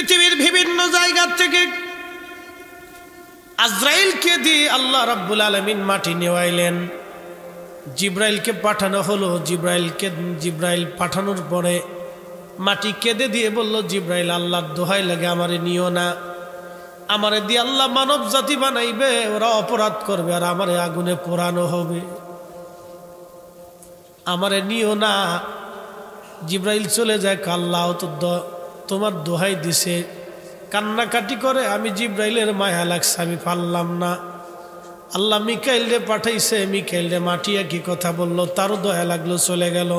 পৃথিবীর বিভিন্ন জায়গা থেকে আজরাইলকে দিয়ে আল্লাহ রাব্বুল আলামিন মাটি নেওয়াইলেন। জিব্রাইলকে পাঠানো হলো। জিব্রাইল পাঠানোর পরে মাটি কেঁদে দিয়ে বলল, জিব্রাইল আল্লাহর দোহাই লাগে আমারে নিও না, আমারে দিয়ে আল্লাহ মানব জাতি বানাইবে, ওরা অপরাধ করবে আর আমারে আগুনে পোড়ানো হবে, আমারে নিও না। জিব্রাইল চলে যায়। আল্লাহ তো তোমার দোহাই দিছে, কান্নাকাটি করে। আমি জিব্রাইলের মায়া লাগছে, আমি পারলাম না। আল্লাহ মিকাইল রে পাঠাইছে, মিকাইল রে মাটি একই কথা বলল, তারও দয়া লাগলো, চলে গেল।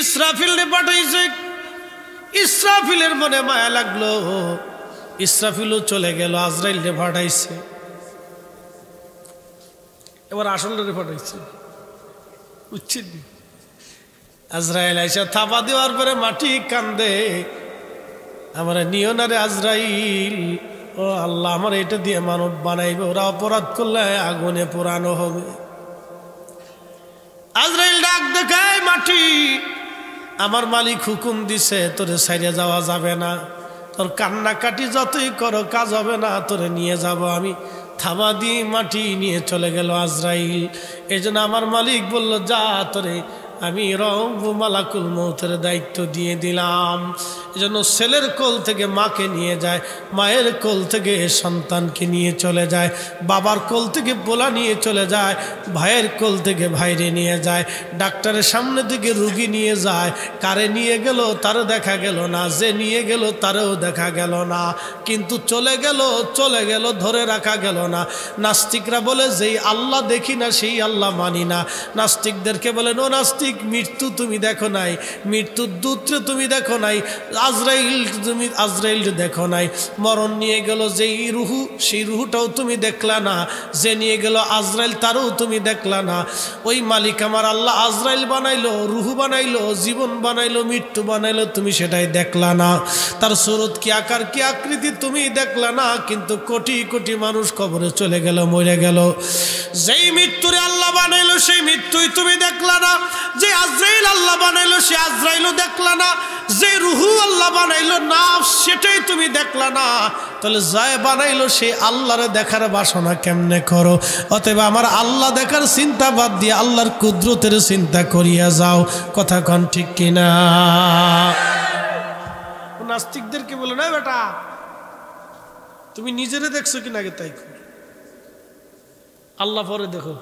ইসরাফিল রে পাঠাইছে, ইসরাফিলের মনে মায়া লাগলো, ইসরাফিলও চলে গেল। আজরাইল রে পাঠাইছে, এবার আসল রে পাঠাইছে, বুঝছেন? আজরাইল আইসা থাপা দেওয়ার পরে মাটি কান্দে, আমার নিও না রে আজরাইল, ও আল্লাহ আমার এটা দিয়ে মানব বানাইবে, ওরা অপরাধ করলে আগুনে পোড়ানো হবে। আজরাইল ডাক দেখায়, মাটি আমার মালিক হুকুম দিছে তোরে ছাইরে যাওয়া যাবে না, তোর কান্নাকাটি যতই করো কাজ হবে না, তোরে নিয়ে যাব আমি। থাবা দিয়ে মাটি নিয়ে চলে গেল আজরাইল। এই জন্য আমার মালিক বলল, যা তোরে আমি রব মালাকুল মৌতের দায়িত্ব দিয়ে দিলাম। এজন্য ছেলের কোল থেকে মাকে নিয়ে যায়, মায়ের কোল থেকে সন্তানকে নিয়ে চলে যায়, বাবার কোল থেকে পোলা নিয়ে চলে যায়, ভাইয়ের কোল থেকে ভাইরে নিয়ে যায়, ডাক্তারের সামনে থেকে রুগী নিয়ে যায়। কারে নিয়ে গেল তারও দেখা গেল না, যে নিয়ে গেল তারও দেখা গেল না, কিন্তু চলে গেল ধরে রাখা গেল না। নাস্তিকরা বলে, যেই আল্লাহ দেখি না সেই আল্লাহ মানি না। নাস্তিকদেরকে বলেন, ও নাস্তিক, মৃত্যু তুমি দেখো নাই, মৃত্যুর দূতরে তুমি দেখো নাই, আজরাইল দেখো নাই। মরণ নিয়ে গেল যেই রুহু, সেই রুহুটাও তুমি দেখলা না, যে নিয়ে গেল আজরাইল তারও তুমি দেখলা না। ওই মালিক আমার আল্লাহ আজরাইল বানাইলো, রুহু বানাইলো, জীবন বানাইলো, মৃত্যু বানাইলো, তুমি সেটাই দেখলা না। তার সুরত কি আকার কি আকৃতি তুমি দেখলা না, কিন্তু কোটি কোটি মানুষ কবরে চলে গেল, মরে গেল। যেই মৃত্যুরে আল্লাহ বানাইলো সেই মৃত্যুই তুমি দেখলা না, যে আজরাইল আল্লাহ বানাইলো সে আজরাইলও দেখলা না, যে রুহু আল্লাহ বানাইলো না সেটাই তুমি দেখলা না। তাহলে যায় বানাইলো সে আল্লাহরে দেখার বাসনা কেমনে করো? অতএব আমার আল্লাহ দেখার চিন্তা বাদ দিয়ে আল্লাহর কুদরতের চিন্তা করিয়া যাও। কথা কন ঠিক কিনা? নাস্তিকদেরকে বলে, না বেটা তুমি নিজেরে দেখছো কিনা আগে তাই আল্লাহ পরে দেখো।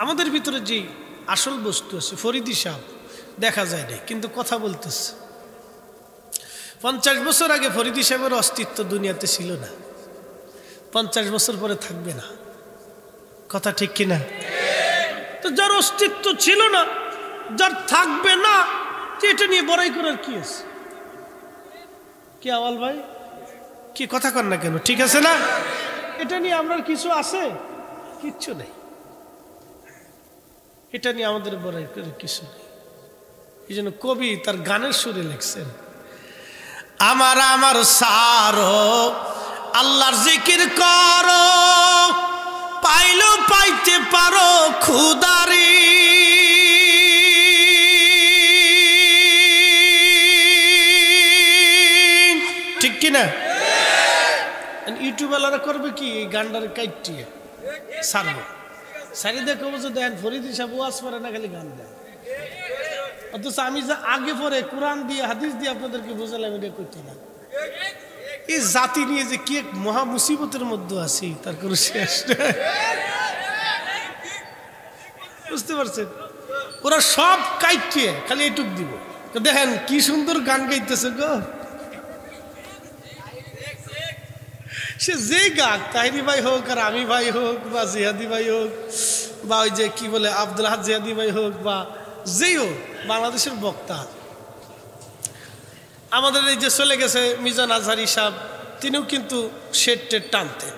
আমাদের ভিতরে যে আসল বস্তু আছে, ফরিদি সাহেব দেখা যায় না কিন্তু কথা বলতেছে। 50 বছর আগে ফরিদি সাহেবের অস্তিত্ব দুনিয়াতে ছিল না, 50 বছর পরে থাকবে না। কথা ঠিক কিনা? তো যার অস্তিত্ব ছিল না, যার থাকবে না, এটা নিয়ে বড়াই করার কি আছে? কি আওয়াল ভাই, কি কথা কন না কেন? ঠিক আছে না? এটা নিয়ে আমরা কিছু আছে? কিচ্ছু নেই। এটা নিয়ে আমাদের বড়াই করে কিছু নেই। এই জন্য কবি তার গানের সুরে লিখছেন, আমার সারো আল্লাহর জিকির করো, পাইলো পাইতে পারো খুদারি। ঠিক কিনা? ইউটিউবালারা করবে কি, এই গানটার কাইটিয়ে সারবো, সারি দেখো যে দেন ফরিদি সাহেব ওয়াজ করে না, খালি গান দেন। অথচ আমি যা আগে পরে কোরআন দিয়ে হাদিস দিয়ে আপনাদেরকে বোঝালাম, এটা করতে না। এই জাতি নিয়ে যে কি এক মহা মুসিবতের মধ্যে আছি তার কোনো শেষ নেই। বুঝতে পারছেন? ওরা সব কাইটিয়ে খালি এইটুক দিব, দেখেন কি সুন্দর গান গাইতেছে গো। সে যে গাক, তাহিরি ভাই হোক আর আমি ভাই হোক বা জিহাদি ভাই হোক বা ওই যে কি বলে আব্দুল হাদ জিহাদি ভাই হোক বা যেই হোক, বাংলাদেশের বক্তা। আমাদের এই যে চলে গেছে মিজান আজহারি সাহেব, তিনিও কিন্তু শেড টেড টানতেন।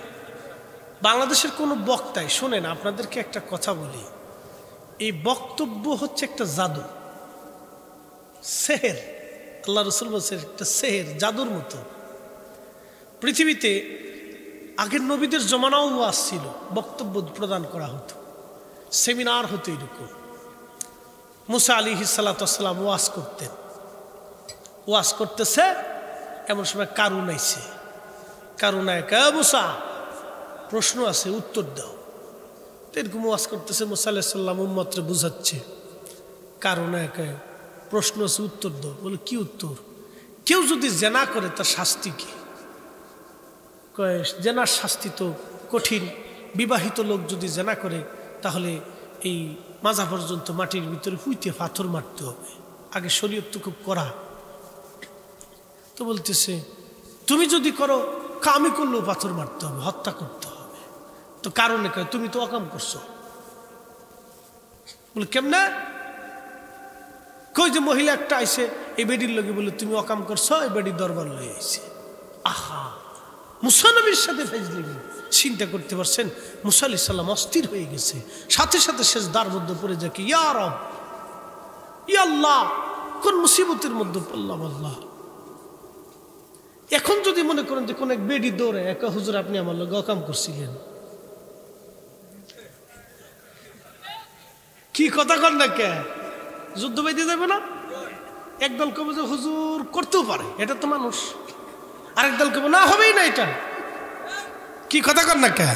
বাংলাদেশের কোনো বক্তাই, শোনেন আপনাদেরকে একটা কথা বলি, এই বক্তব্য হচ্ছে একটা জাদু, সেহের। আল্লাহ রসুল বলছে একটা সেহের, জাদুর মতো। পৃথিবীতে আগের নবীদের জমানাও ওয়াজ ছিল, বক্তব্য প্রদান করা হতো, সেমিনার হতো এরকম। মুসা আলাইহিস সালাতু ওয়াস সালাম ওয়াজ করতেন, ওয়াজ করতেছে, এমন সময় কারুন আইছে। কারুন আয়কা, মুসা প্রশ্ন আছে উত্তর দাও। এরকম ওয়াজ করতেছে, মুসা আলাইহিস সালাম উম্মতরে বুঝাচ্ছে। কারুন আয়কা, প্রশ্ন আছে উত্তর দাও। বলে কি উত্তর? কেউ যদি জেনা করে তার শাস্তি কি? কয় জেনার শাস্তি তো কঠিন। বিবাহিত লোক যদি জেনা করে তাহলে এই মাজা পর্যন্ত মাটির ভিতরে হুইতে পাথর মারতে হবে। আগে শরীয়ত তো খুব কড়া। তো বলতেছে তুমি যদি করো, আমি করলেও পাথর মারতে হবে, হত্যা করতে হবে। তো কারণে কয় তুমি তো অকাম করছো। বলে কেমনে? কই যে মহিলা একটা আইছে এই বেডির লোকে, বলে তুমি অকাম করছো, এই বেডির দরবার লয়ে আইছে। আহা, মুসা নবীর সাথে ফাজলামি। চিন্তা করতে পারছেন? মুসা আলাইহিস সালাম অস্থির হয়ে গেছে। সাথে সাথে সেজদার মধ্যে পড়ে যায় কি, ইয়া রব, ইয়া আল্লাহ, কোন মুসিবতের মধ্যে পড়লাম আল্লাহ। এখন যদি মনে করেন যে কোন এক বেডি দৌড়ে একা, হুজুর আপনি আমার লগে অকাম করছিলেন, কি কথা কর না, কে যুদ্ধ বেঁধে যাবে না? একদল কবে যে হুজুর করতেও পারে, এটা তো মানুষ। আরেক দল কবে না, হবেই না এটা। কি কথা কর না, কে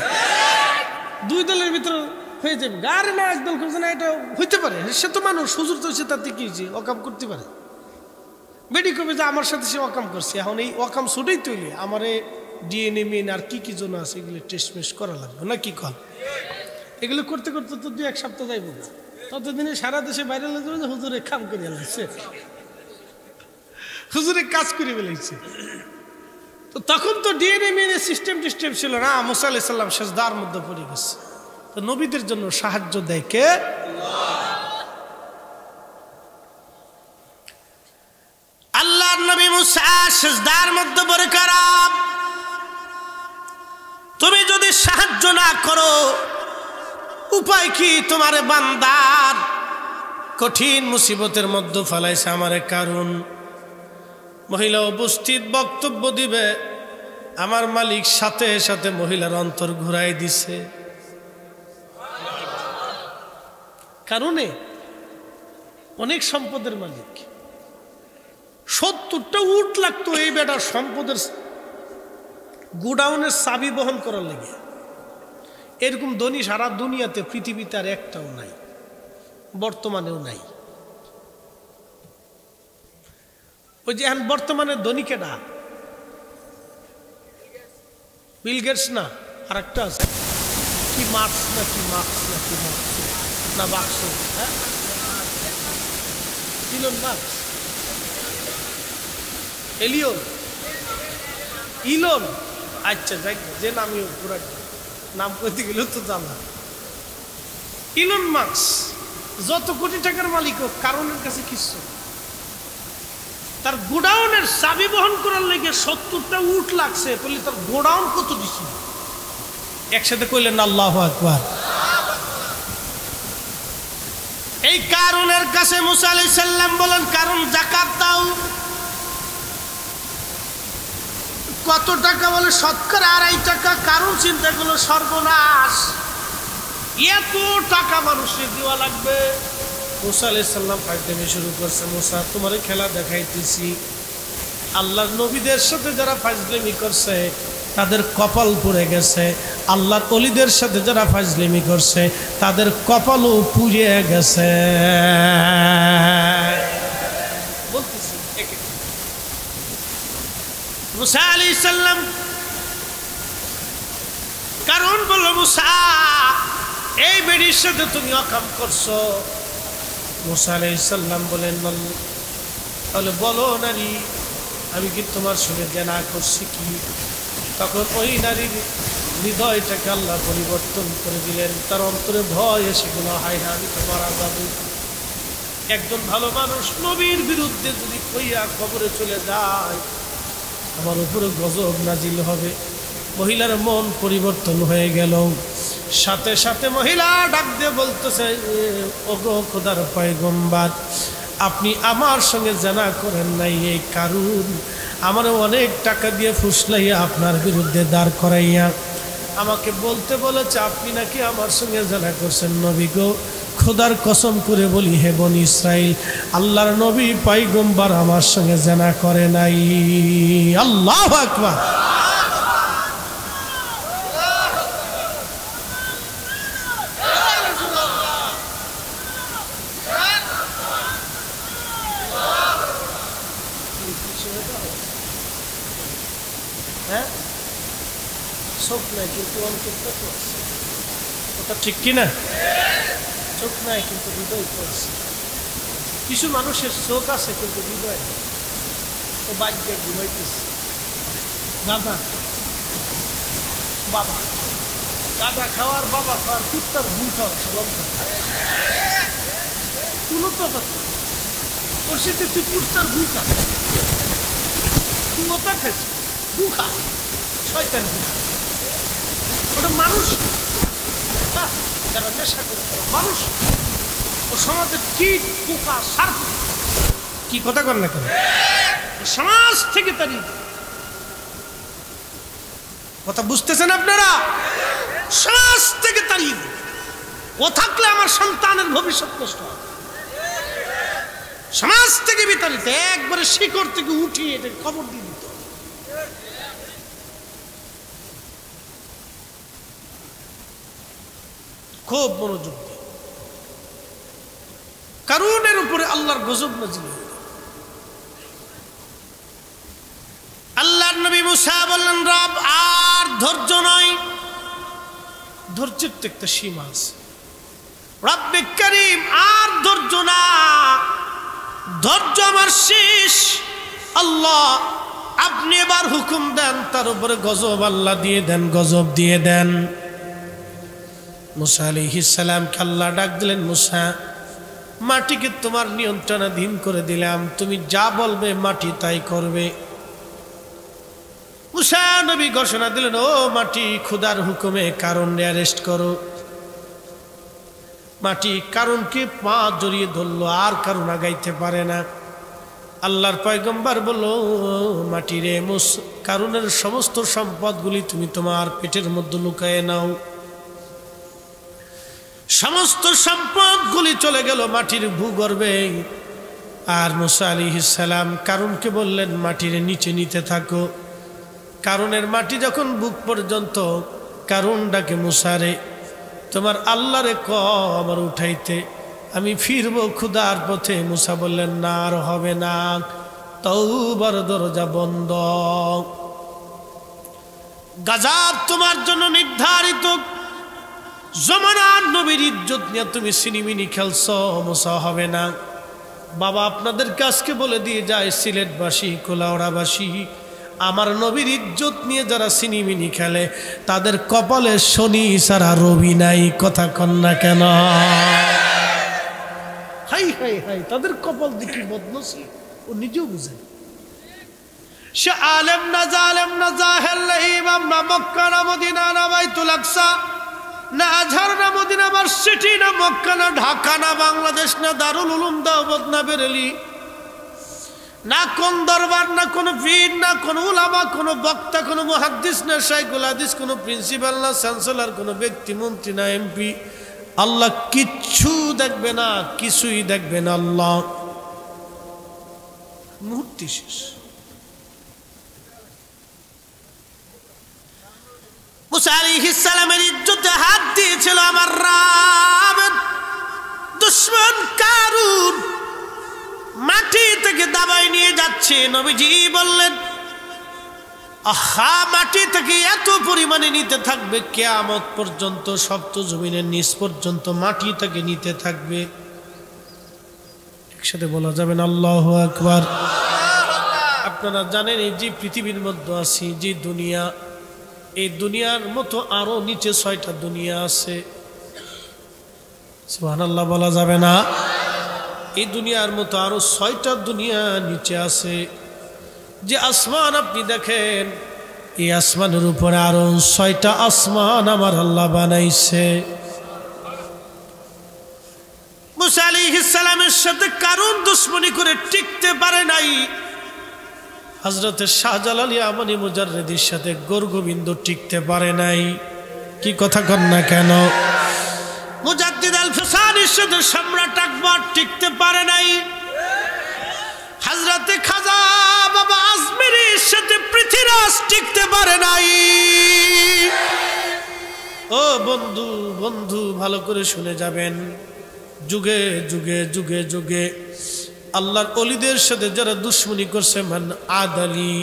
দুই দলের ভিতরে হয়ে যাবে। আরে না, একদল কবে না এটা হইতে পারে, সে তো মানুষ, হুজুর তো হচ্ছে, তাতে কি হয়েছে, অকাম করতে পারে। বেডি কবে যে আমার সাথে সে অকাম করছে, এখন এই অকাম ছুটেই তৈরি আমারে ডিএনএ মেন আর কি কি জন্য আছে এগুলো টেস্ট মেস করা লাগবে না। কি কল এগুলো করতে করতে তো 2-1 সপ্তাহ যাইব। ততদিনে সারা দেশে বাইরে হুজুরে কাম করে ফেলাইছে, হুজুরে কাজ করে ফেলাইছে। তো তখন তো ডিএনএ মেনে সিস্টেম ছিল না। মুসা আলাইহিস সালাম সেজদার মধ্যে পড়ে গেছে। তো নবীদের জন্য সাহায্য দেয় কে? আল্লাহর নবী মুসা সেজদার মধ্যে পড়ে কারাম। তুমি যদি সাহায্য না করো, উপায় কি? তোমারে বান্দার কঠিন মুসিবতের মধ্যে ফেলাইছে আমারে কারণ। মহিলা উপস্থিত বক্তব্য দিবে, আমার মালিক সাথে সাথে মহিলার অন্তর ঘুরাই দিছে। কারণে অনেক সম্পদের মালিক, 70টা উট লাগতো এই বেটার সম্পদের গোডাউনের চাবি বহন করার লেগে। এরকম ধনী সারা দুনিয়াতে পৃথিবীতে আর একটাও নাই, বর্তমানেও নাই। ওই যে এখন বর্তমানে ধনী কেডা? বিল গেটস না, আর একটা আছে কি মার্কস না কি মার্কস না কি মার্কস না বাক্স, হ্যাঁ ইলন মার্কস, এলিয়ন, ইলন, আচ্ছা যাই যে নামিও পুরা নাম করতে গেলেও তো জানা। ইলন মার্কস যত কোটি টাকার মালিক হোক, কারণের কাছে কিছু, তার গোডাউনের চাবি বহন করার লেগে 70টা উট লাগছে। বলি তার গোডাউন কত দিছি? একসাথে কইলেন আল্লাহু আকবার। এই কারণের কাছে মুসা আলাইহিস সালাম বলেন, কারণ যাকাত দাও। কত টাকা? বলে শতকরা 2.5 টাকা। কারণ চিন্তা করলো সর্বনাশ, এত টাকা মানুষের দেওয়া লাগবে। মুসা আলাইহিস সালাম ফাজলামি শুরু করছে, মুসা তোমার খেলা দেখাইতেছি। আল্লাহর নবীদের সাথে যারা ফাজলামি করছে তাদের কপাল পুড়ে গেছে, আল্লাহর ওলিদের সাথে যারা ফাজলামি করছে তাদের কপালও পুড়ে গেছে। বলতেছি মুসা আলাইহিস সালাম কারণ বলল, মুসা এই বেড়ির সাথে তুমি অকাম করছো। মুসা আলাইহিস সালাম বলেন, তাহলে বলো নারী, আমি কি তোমার সঙ্গে জেনা করছি কি? তখন ওই নারীর হৃদয়টাকে আল্লাহ পরিবর্তন করে দিলেন। তার অন্তরে ভয় এসে গেল, হায় না আমি তো মারা যাবো। একজন ভালো মানুষ নবীর বিরুদ্ধে যদি কইয়া কবরে চলে যায়, আমার উপরে গজব নাজিল হবে। মহিলার মন পরিবর্তন হয়ে গেল। সাথে সাথে মহিলা ডাক দিয়ে বলতেছে, ওগো খোদার পয়গম্বর, আপনি আমার সঙ্গে জানা করেন নাই, এই কারণ আমার অনেক টাকা দিয়ে ফুসলাইয়া আপনার বিরুদ্ধে দাঁড় করাইয়া আমাকে বলতে বলেছে আপনি নাকি আমার সঙ্গে জানা করছেন। নবী গো, খোদার কসম করে বলি, হে বনি ইসরাইল, আল্লাহর নবী পয়গম্বর আমার সঙ্গে জিনা করে নাই। আল্লাহু আকবার। চোখ নাই কিন্তু অন্তরটা তো আছে, ওটা ঠিক কিনা? চোখ নাই কিন্তু হৃদয় তো আছে। কিছু মানুষের চোখ আছে কিন্তু হৃদয় নেই। ও বাড়িতে ঘুমাইতেছে, দাদা বাবা, দাদা খাওয়ার বাবা খাওয়ার কুত্তার ভুল খাওয়াচ্ছে, লঙ্কা তুলো তো ওর সাথে তুই কুত্তার ভুল খা, তুই ওটা খাইছিস ভু খা, শয়তান ভু খা। ওটা মানুষ যারা নেশা করে মানুষ, ও সমাজের কীট পোকা সার্প, কি কথা কর না কেন, সমাজ থেকে তাড়িয়ে, কথা বুঝতেছেন আপনারা? সমাজ থেকে তাড়িয়ে, ও থাকলে আমার সন্তানের ভবিষ্যৎ নষ্ট হয়। সমাজ থেকে বিতাড়িত, একবারে শিকড় থেকে উঠিয়ে এটা খবর দিয়ে দিত। খুব মনোযোগ দিয়ে, কারুনের উপরে আল্লাহর গজব নাজিল হল। আল্লাহর নবী মুসা বললেন, রব আর ধৈর্য নয়, ধৈর্যের তো একটা সীমা আছে। রব্বে কারীম আর ধৈর্য না, ধৈর্য আমার শেষ। আল্লাহ আপনি এবার হুকুম দেন, তার উপরে গজব আল্লাহ দিয়ে দেন, গজব দিয়ে দেন। মুসা আলাইহিস সালামকে আল্লাহ ডাক দিলেন, মুসা মাটিকে তোমার নিয়ন্ত্রণাধীন করে দিলাম, তুমি যা বলবে মাটি তাই করবে। মুসা নবী ঘোষণা দিলেন, ও মাটি, খোদার হুকুমে কারণে অ্যারেস্ট করো। মাটি কারণকে পা জড়িয়ে ধরলো, আর কারণ আগাইতে পারে না। আল্লাহর পয়গম্বর বলল, মাটি রে, কারণের সমস্ত সম্পদগুলি তুমি তোমার পেটের মধ্যে লুকায়ে নাও। সমস্ত সম্পদগুলি চলে গেল মাটির ভূগর্ভে। আর মুসা আলাইহিস সালাম কারণকে বললেন, মাটির নিচে নিতে থাকো। কারণের মাটি যখন বুক পর্যন্ত, কারণ ডাকে, মুসারে তোমার আল্লাহরে ক আমার উঠাইতে, আমি ফিরবো খুদার পথে। মুসা বললেন, না আর হবে না, তওবার দরজা বন্ধ, গজব তোমার জন্য নির্ধারিত। জমানার নবীর ইজ্জত নিয়ে তুমি সিনিমিনি খেলছ, মুসা হবে না। বাবা আপনাদেরকে আজকে বলে দিয়ে যায়, সিলেটবাসী, কোলাউড়াবাসী, আমার নবীর ইজ্জত নিয়ে যারা সিনিমিনি খেলে, তাদের কপালে শনি ছাড়া রবি নাই। কথা কন না কেন? হাই হাই হাই, তাদের কপাল দেখি বদনসিব, ও নিজেও বুঝে। সে আলেম না জালেম না জাহেল না ইমাম না মক্কা না মদিনা না বাইতুল আকসা না আজহার না মদিনা ভার্সিটি না মক্কা না ঢাকা না বাংলাদেশ না দারুল উলুম দেওবন্দ না বেরেলি, না কোন দরবার, না কোন পীর, না কোন উলামা, কোন বক্তা, কোন মুহাদ্দিস, না শাইখুল হাদিস, কোন প্রিন্সিপাল, না চ্যান্সেলর, কোন ব্যক্তি, মন্ত্রী, না এমপি। আল্লাহ কিচ্ছু দেখবে না, কিছুই দেখবে না। আল্লাহ মুহূর্তে শেষ। মুসা আলাইহিস সালামের ইজ্জতে হাত দিয়েছিল আমার রাব দুশমন কারুন, মাটি থেকে দাবাই নিয়ে যাচ্ছে। নবীজি বললেন, আহা, মাটি থেকে এত পরিমাণে নিতে থাকবে কিয়ামত পর্যন্ত, সপ্ত জমিনের নিচ পর্যন্ত মাটি থেকে নিতে থাকবে। একসাথে বলা যাবে না আল্লাহু আকবার? আপনারা জানেন, এই যে পৃথিবীর মধ্যে আছি, যে দুনিয়া, এই দুনিয়ার মতো আরো নিচে 6টা দুনিয়া আছে। সুবহানাল্লাহ বলা যাবে না? এই দুনিয়ার মতো আরো 6টা দুনিয়া নিচে আছে। যে আসমান আপনি দেখেন, এই আসমানের উপরে আরো 6টা আসমান আমার আল্লাহ বানাইছে। মুসা আলাইহিস সালামের সাথে কারুন দুশমনি করে টিকতে পারে নাই। হযরতে শাহজালাল ইয়ামানি মুজাররিদির সাথে গোরগোবিন্দ টিকতে পারে নাই। কি কথা কন না কেন? মুজাদ্দিদ আল ফিসানির সাথে সম্রাট আকবর টিকতে পারে নাই। হযরতে খাজা বাবা আজমিরির সাথে পৃথ্বীরাজ টিকতে পারে নাই। ও বন্ধু বন্ধু ভালো করে শুনে যাবেন, যুগে যুগে যুগে যুগে আল্লাহর ওলিদের সাথে যারা দুশ্মনী করছে, মান আদালি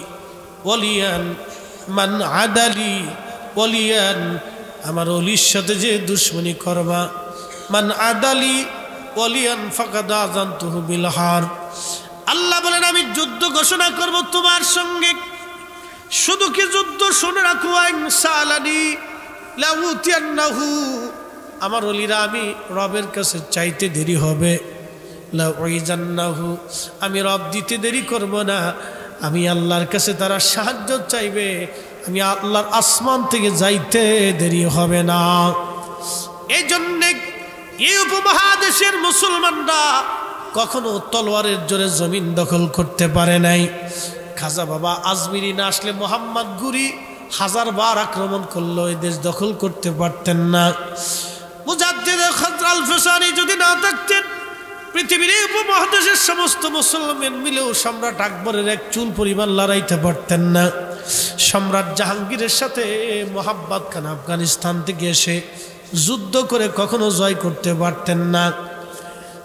ওলিয়ান, মান আদালি ওলিয়ান, আমার ওলির সাথে যে দুশ্মনী করবা, মান আদালি ওলিয়ান ফাকাদ আযানতুহু বিল হার। আল্লাহ বলেন আমি যুদ্ধ ঘোষণা করব তোমার সঙ্গে। শুধু কি যুদ্ধ, শুনে রাখো, ইনসালানি লাউতিয়ান্নাহু, আমার ওলিরা আমি রবের কাছে চাইতে দেরি হবে, লাউইজান্নাহু, আমি রব দিতে দেরি করব না, আমি আল্লাহর কাছে তারা সাহায্য চাইবে, আমি আল্লাহর আসমান থেকে যাইতে দেরি হবে না। এই জন্যে এই উপমহাদেশের মুসলমানরা কখনো তলোয়ারের জোরে জমিন দখল করতে পারে নাই। খাজা বাবা আজমিরি না আসলে মোহাম্মদ গুরি 1000 বার আক্রমণ করলো, এই দেশ দখল করতে পারতেন না। মুজাদ্দিদ খাজা আল ফিসানি যদি না থাকতেন, পৃথিবীর উপমহাদেশের সমস্ত মুসলমান মিলেও সম্রাট আকবরের এক চুল পরিমাণ লড়াইতে পারতেন না। সম্রাট জাহাঙ্গীরের সাথে মোহাম্মদ খান আফগানিস্তান থেকে এসে যুদ্ধ করে কখনো জয় করতে পারতেন না।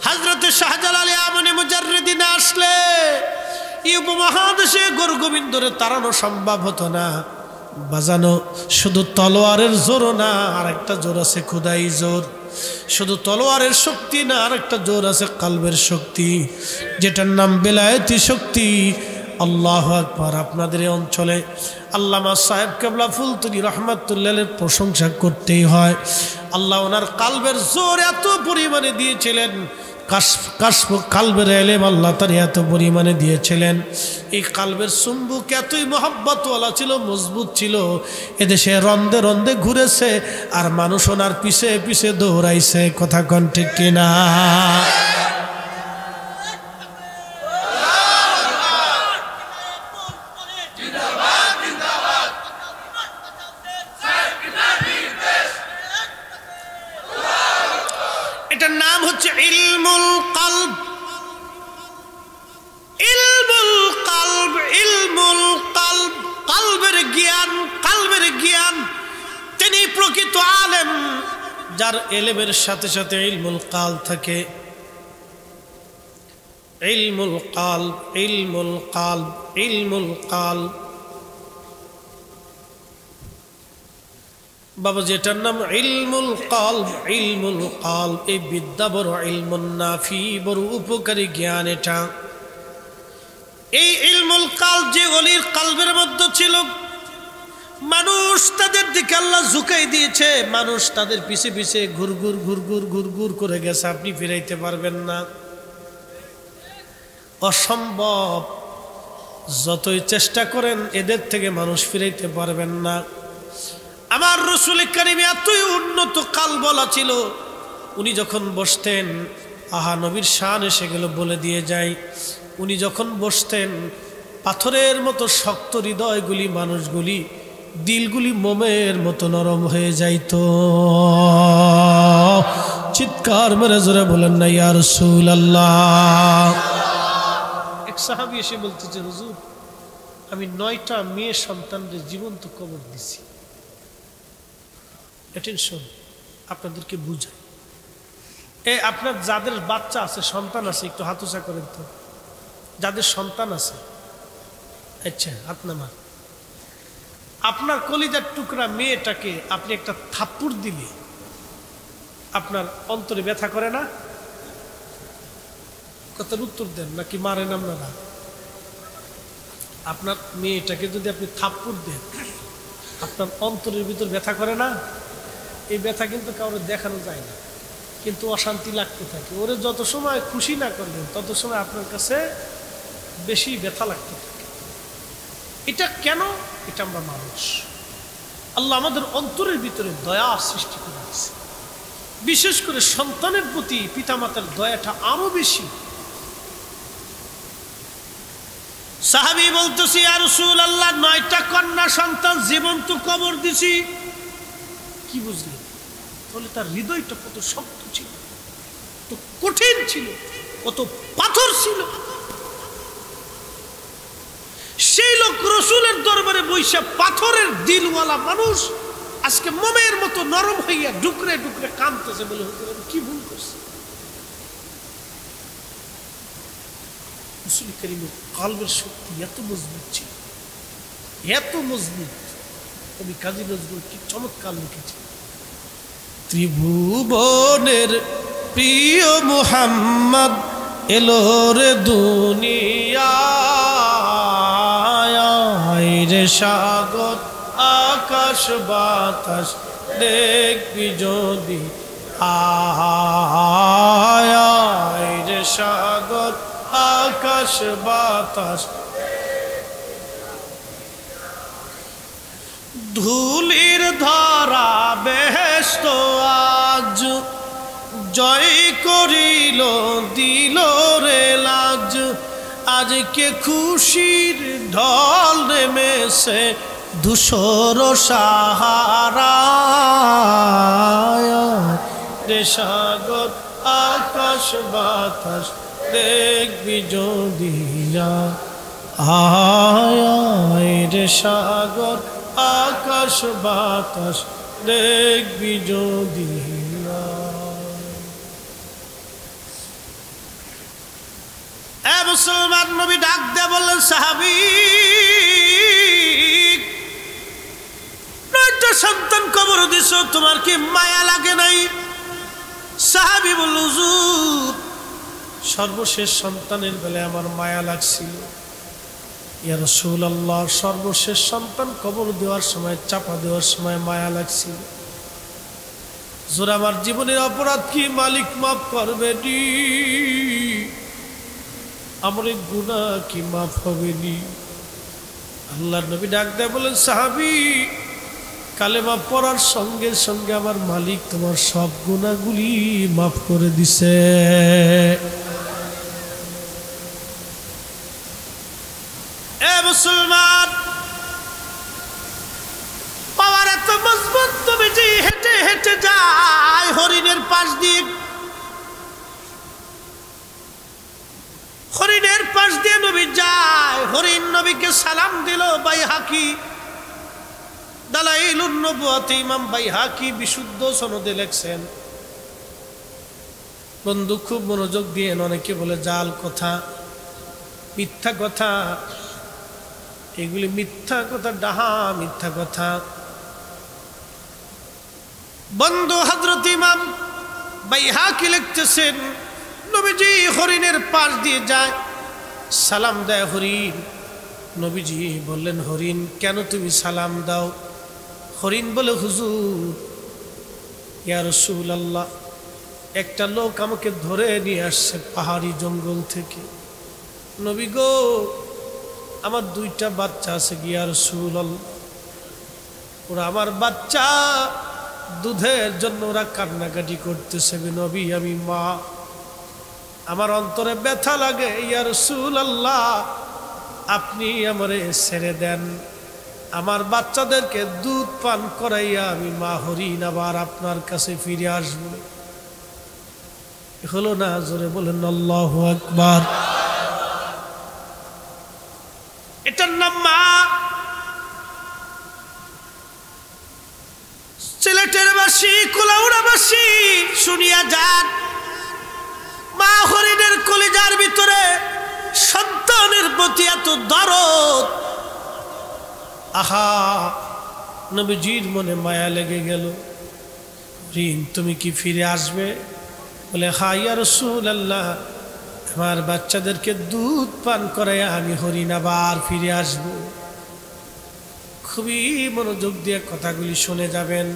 হযরতে শাহজালাল আমনে মুজাররিদি না আসলে এই উপমহাদেশে গোরগোবিন্দরে তাড়ানো সম্ভব হতো না। বাজানো শুধু তলোয়ারের জোর না, আর একটা জোর আছে খুদাই জোর। শুধু তলোয়ারের শক্তি না, আর একটা জোর আছে কালবের শক্তি, যেটার নাম বেলায়েতি শক্তি। আল্লাহু আকবার। আপনাদের এই অঞ্চলে আল্লামা সাহেব কেবলা ফুলতুনি রহমাতুল্লাহের প্রশংসা করতেই হয়। আল্লাহ ওনার কালবের জোর এত পরিমাণে দিয়েছিলেন, কাশফ কালবের এলেম আল্লাহ তার এত পরিমাণে দিয়েছিলেন। এই কালবের চুম্বুক এতই মহব্বতওয়ালা ছিল, মজবুত ছিল, এদেশে রন্দে রন্দে ঘুরেছে, আর মানুষ ওনার পিছে পিছে দৌড়াইছে। কথা কন ঠিক কিনা? এটার নাম হচ্ছে ইলমুল কলব। ইলমুল কলব, ইলমুল কলব, কলবের জ্ঞান, কলবের জ্ঞান। তিনি প্রকৃত আলেম, যার এলেমের সাথে সাথে ইলমুল কলব থাকে। ইলমুল কলব, ইলমুল কলব, ইলমুল কলব। বাবা যেটার নাম ইলমুল কলব, ইলমুল কলব, এই বিদ্যা বড় ইলমুন নাফি, বড় উপকারী জ্ঞান এটা। এই ইলমুল কলব যে ওলির কলবের মধ্যে ছিল, মানুষ তাদের দিকে আল্লাহ ঝুঁকাই দিয়েছে, মানুষ তাদের পিছে পিছে ঘুরঘুর ঘুরঘুর ঘুরঘুর করে গেছে, আপনি ফিরাইতে পারবেন না, অসম্ভব। যতই চেষ্টা করেন এদের থেকে মানুষ ফিরাইতে পারবেন না। আমার রাসূল কারীম এতই উন্নত কালবলা ছিল, উনি যখন বসতেন, আহা নবীর শান এসে গেল বলে দিয়ে যায়, উনি যখন বসতেন পাথরের মতো শক্ত হৃদয়গুলি, মানুষগুলি, দিলগুলি মোমের মতো নরম হয়ে যাইত। চিৎকার মেরে জোরে বলেন না ইয়া রাসূলুল্লাহ। এক সাহাবী এসে বলতেছে, হুজুর আমি 9টা মেয়ে সন্তানদের জীবন্ত কবর দিছি। অ্যাটেনশন, আপনাদেরকে বুঝাই। আপনার যাদের বাচ্চা আছে, সন্তান আছে, একটু হাত উঁচা করেন তো। যাদের সন্তান আছে, আচ্ছা হাত নামা। আপনার কলিজার টুকরা মেয়েটাকে আপনি একটা থাপ্পড় দিলে আপনার অন্তরে ব্যথা করে না? কথার উত্তর দেন, নাকি মারেন আপনারা? আপনার মেয়েটাকে যদি আপনি থাপ্পড় দেন, আপনার অন্তরের ভিতর ব্যথা করে না? এই ব্যথা কিন্তু কাউকে দেখানো যায় না, কিন্তু অশান্তি লাগতে থাকে। ওরে যত সময় খুশি না করবেন, তত সময় আপনার কাছে বেশি ব্যথা লাগতে থাকে। এটা কেন? এটা আমরা মানুষ। আল্লাহ আমাদের অন্তরের ভিতরে দয়া সৃষ্টি করে দিয়েছে, বিশেষ করে সন্তানের প্রতি পিতামাতার দয়াটা আরো বেশি। সাহাবী বলতেছি, ইয়া রাসূলুল্লাহ 9টা কন্যা সন্তান জীবন্ত কবর দিছি। কি বুঝলেন? তাহলে তার হৃদয়টা কত শক্ত ছিল, কত কঠিন ছিল, কত পাথর ছিল। সেই লোক রসুলের দরবারে বৈশা পাথরের দিলওয়ালা মানুষ আজকে মোমের মতো নরম হইয়া ডুকরে ডুকরে কাঁদতেছে বলে কি ভুল করছে। রাসূল কারীমের কলবের শক্তি এত মজবুত ছিল, এত মজবুত। কবি কাজী নজরুল কি চমৎকার লিখেছে, ত্রিভুবনের প্রিয় মুহাম্মদ এলো রে দুনিয়ায় রে সাগর আকাশ বাতাস দেখবি যদি আয় রে সাগর আকাশ বাতাস ধুলির ধরা বেহেশত আজ জয় করিল দিল রে লাজ আজকে খুশির ঢল নেমেছে ধূসর সাহারা রে সাগর আকাশ বাতাস দেখবি যদি আয় রে সাগর আকাশ বাতাস দেখবি যদি। মুসলমান নবী ডাক দিয়ে বললেন, সাহাবী, 9টা সন্তান কবর দিছ, তোমার কি মায়া লাগে নাই? সাহাবী বলল, হুজুর, সর্বশেষ সন্তানের বেলায় আমার মায়া লাগছিল। ইয়া রাসূলুল্লাহ, সর্বশেষ সন্তান কবর দেওয়ার সময়, চাপা দেওয়ার সময় মায়া লাগছিল। হুজুর, আমার জীবনের অপরাধ কি মালিক মাফ করবে নি? আমার গুনাহ কি মাফ হবে নি? আল্লাহর নবী ডাক দেয় বলেন, সাহাবী, কালেমা পড়ার সঙ্গে সঙ্গে আমার মালিক তোমার সব গুনাহগুলি মাফ করে দিছে। মুসলমান, পাওয়ার এত মজবুত, তুমি যে হেঁটে হেঁটে যায় হরিণের পাশ দিয়ে, হরিণের পাশ দিয়ে নবী যায়, হরিণ নবীকে সালাম দিল। বাইহাকি দালাইলুন নবুয়াত ইমাম বাইহাকি বিশুদ্ধ সনদে লেখছেন। বন্ধু, খুব মনোযোগ দিয়ে, অনেকে বলে জাল কথা, মিথ্যা কথা, এগুলি মিথ্যা কথা, ডাহা মিথ্যা কথা। বন্ধু, হযরত ইমাম বাইহাকি লিখতেছেন, নবীজি হরিণের পাশ দিয়ে যায়, সালাম দেয় হরিণ। নবীজি বললেন, হরিণ, কেন তুমি সালাম দাও? হরিণ বলে, হুজুর, ইয়া রাসূলুল্লাহ, একটা লোক আমাকে ধরে নিয়ে আসছে পাহাড়ি জঙ্গল থেকে। নবী গো, আমার 2টা বাচ্চা আছে, ইয়া রাসূলুল্লাহ, ওরা আমার বাচ্চা, দুধের জন্য ওরা কান্নাকাটি করতেছে। নবী, আমি মা, আমার অন্তরে ব্যথা লাগে, ইয়া রাসূলুল্লাহ, আপনি আমারে ছেড়ে দেন, আমার বাচ্চাদেরকে দুধ পান করাইয়া আমি মা হরিণ আবার আপনার কাছে ফিরে আসবো। হলো না? জোরে বলেন আল্লাহু আকবার। এটার নাম মা। সিলেটের বাসী, কুলাউড়াবাসী শুনিয়া যান, মা হরিণের কলিজার ভিতরে সন্তানের প্রতি এত দরদ। আহা, নবীজির মনে মায়া লেগে গেল। হরিণ, তুমি কি ফিরে আসবে? বলে, হ্যাঁ ইয়া রাসূলুল্লাহ, আমার বাচ্চাদেরকে দুধ পান করায় আমি হরিণ আবার ফিরে আসব। খুবই মনোযোগ দিয়ে কথাগুলি শুনে যাবেন।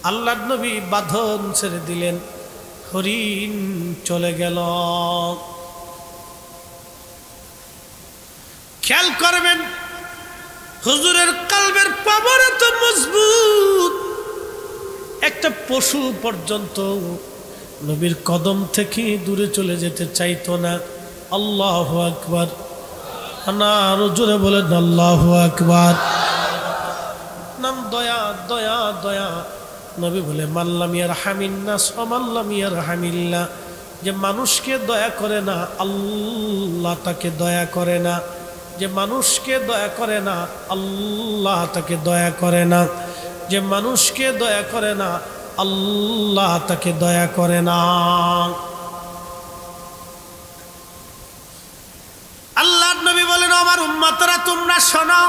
আল্লাহর নবী বাঁধন ছেড়ে দিলেন, হরিণ চলে গেল। খেয়াল করবেন, হুজুরের কলবের পাওয়ার এত মজবুত, একটা পশু পর্যন্ত নবীর কদম থেকে দূরে চলে যেতে চাইতো না। আল্লাহু আকবার। আরো জোরে বলেন আল্লাহু আকবার। নাম দয়া, দয়া, দয়া। নবী বলে মাল্লাম ইয়ারহামিন নাস ওয়া মাল্লাম ইয়ারহামিল্লাহ, যে মানুষকে দয়া করে না আল্লাহ তাকে দয়া করে না, যে মানুষকে দয়া করে না আল্লাহ তাকে দয়া করে না, যে মানুষকে দয়া করে না আল্লাহ তাকে দয়া করে না। আল্লাহর নবী বলেন আমার উম্মতরা তোমরা শোনো,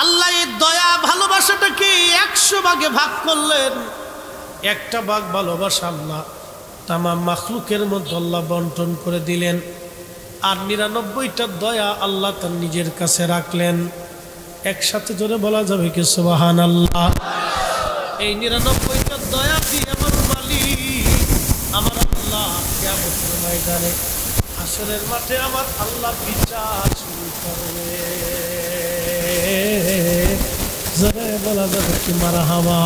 আল্লাহ এই দয়া ভালোবাসাটাকে 100 ভাগে ভাগ করলেন। একটা ভাগ ভালোবাসা আল্লাহ তামাম মাখলুকের মধ্যে আল্লাহ বন্টন করে দিলেন, আর 99টা দয়া আল্লাহ তার নিজের কাছে রাখলেন। একসাথে জোরে বলা যাবে কি সুবহানাল্লাহ? এই 99টা দয়া দিয়ে আমার মালিক আমার আল্লাহ কিয়ামতের ময়দানে হাসরের মাঠে আমার আল্লাহ বিচার শুরু করবে। জোরে বলা যাবে কি মারহাবা?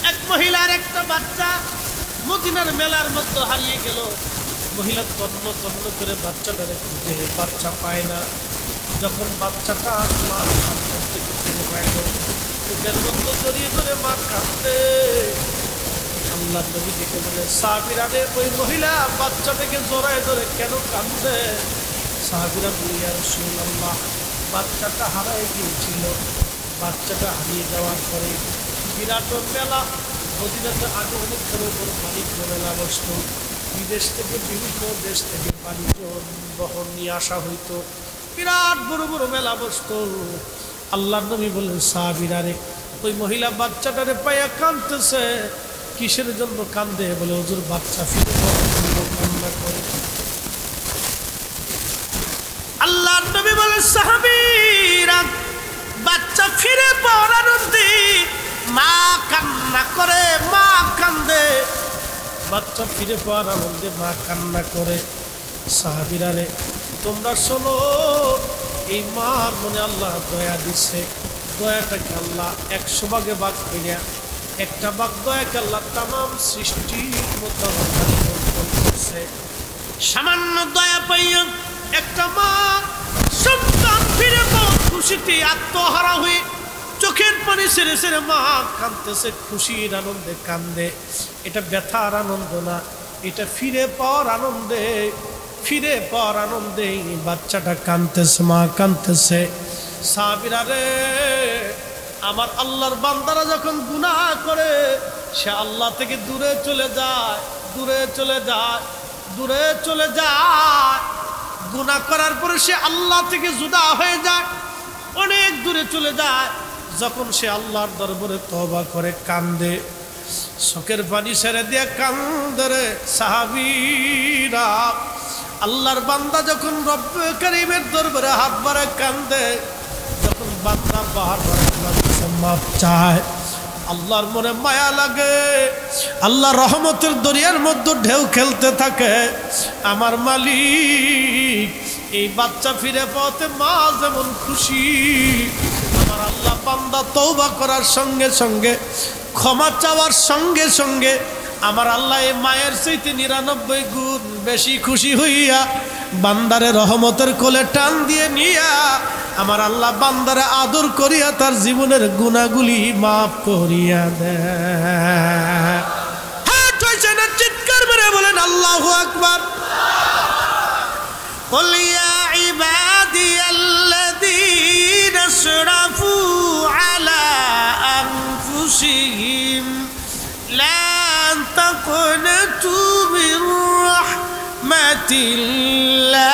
এক মহিলার একটা বাচ্চা মদিনার মেলার মধ্যে হারিয়ে গেল। মহিলা তন্ন তন্ন করে বাচ্চাটারে খুঁজে বাচ্চা পায় না। যখন বাচ্চাটা মার কাছ থেকে ফিরে পাইল, বুকের মধ্যে জড়িয়ে ধরে মা কাঁদে। আল্লাহ নবী দেখে বলে সাহাবীরা রে, ওই মহিলা বাচ্চাটাকে জড়ায় ধরে কেন কাঁদে? সাহাবীরা বলে ইয়া রাসূলুল্লাহ, বাচ্চাটা হারায় গিয়েছিল। বাচ্চাটা হারিয়ে যাওয়ার পরে বিরাট মেলা, মদিনাতে আগে অনেক বড় বাণিজ্য মেলা বসত। বিদেশ থেকে বিভিন্ন দেশ থেকে বাণিজ্য বহন নিয়ে আসা হইতো, বিরাট বড় বড় মেলা বসত। আল্লাহ নবী বললেন সাহাবীরা রে, ওই মহিলা বাচ্চাটারে পাইয়া কাঁদতেছে। কিসের জন্য কান্দে? বলে হুজুর বাচ্চা ফিরে কান্না করে। আল্লাহ নবী বলে সাহাবীরা, বাচ্চা ফিরে পাওয়ার আনন্দে মা কান্না করে, মা কান্দে। বাচ্চা ফিরে পাওয়ার আনন্দে মা কান্না করে। সাহাবীরা রে, তোমরা শোনো, এই মার মনে আল্লাহ দয়া দিচ্ছে। দয়াটাকে আল্লাহ 100 ভাগে ভাগ করে একটা ভাগ দয়াকে আল্লাহ তামাম সৃষ্টির মধ্যে করছে। সামান্য দয়া পাইয়া একটা মা সন্তান ফিরে পাওয়ার খুশিতে আত্মহারা হয়ে চোখের পানি ছেড়ে ছেড়ে মা কাঁদতেছে, খুশির আনন্দে কান্দে। এটা ব্যথার আনন্দ না, এটা ফিরে পাওয়ার আনন্দে। ফিরে পাওয়ার আনন্দে বাচ্চাটা কাঁদতেছে, মা কাঁদতেছে। সাহাবীরা রে, আমার আল্লাহর বান্দারা যখন গুনাহ করে সে আল্লাহ থেকে দূরে চলে যায়, দূরে চলে যায়, দূরে চলে যায়। গুনাহ করার পরে সে আল্লাহ থেকে জুদা হয়ে যায়, অনেক দূরে চলে যায়। যখন সে আল্লাহর দরবারে তওবা করে কান্দে, চোখের পানি ছেড়ে দিয়ে কান্দে রে সাহাবীরা। আল্লাহর বান্দা যখন রব্বে কারীমের দরবারে হাত বাড়ায় কান্দে, যখন বান্দা বারবার মাফ চায়, আল্লাহর মনে মায়া লাগে। আল্লাহ রহমতের দরিয়ার মধ্যে ঢেউ খেলতে থাকে। আমার মালিক এই বাচ্চা ফিরে পাওয়াতে মা যেমন খুশি, আমার আল্লাহ বান্দা তওবা করার সঙ্গে সঙ্গে, ক্ষমা চাওয়ার সঙ্গে সঙ্গে আমার আল্লাহ এই মায়ের চাইতে 99 গুণ বেশি খুশি হইয়া বান্দারে রহমতের কোলে টান দিয়ে নিয়া আমার আল্লাহ বান্দারে আদর করিয়া তার জীবনের গুনাহগুলি মাফ করিয়া দেয়। হ্যাঁ, চিৎকার মেরে বলেন আল্লাহু আকবার। قل يا عبادي الذين اسرفوا على أنفسهم لا تقنطوا من رحمة الله।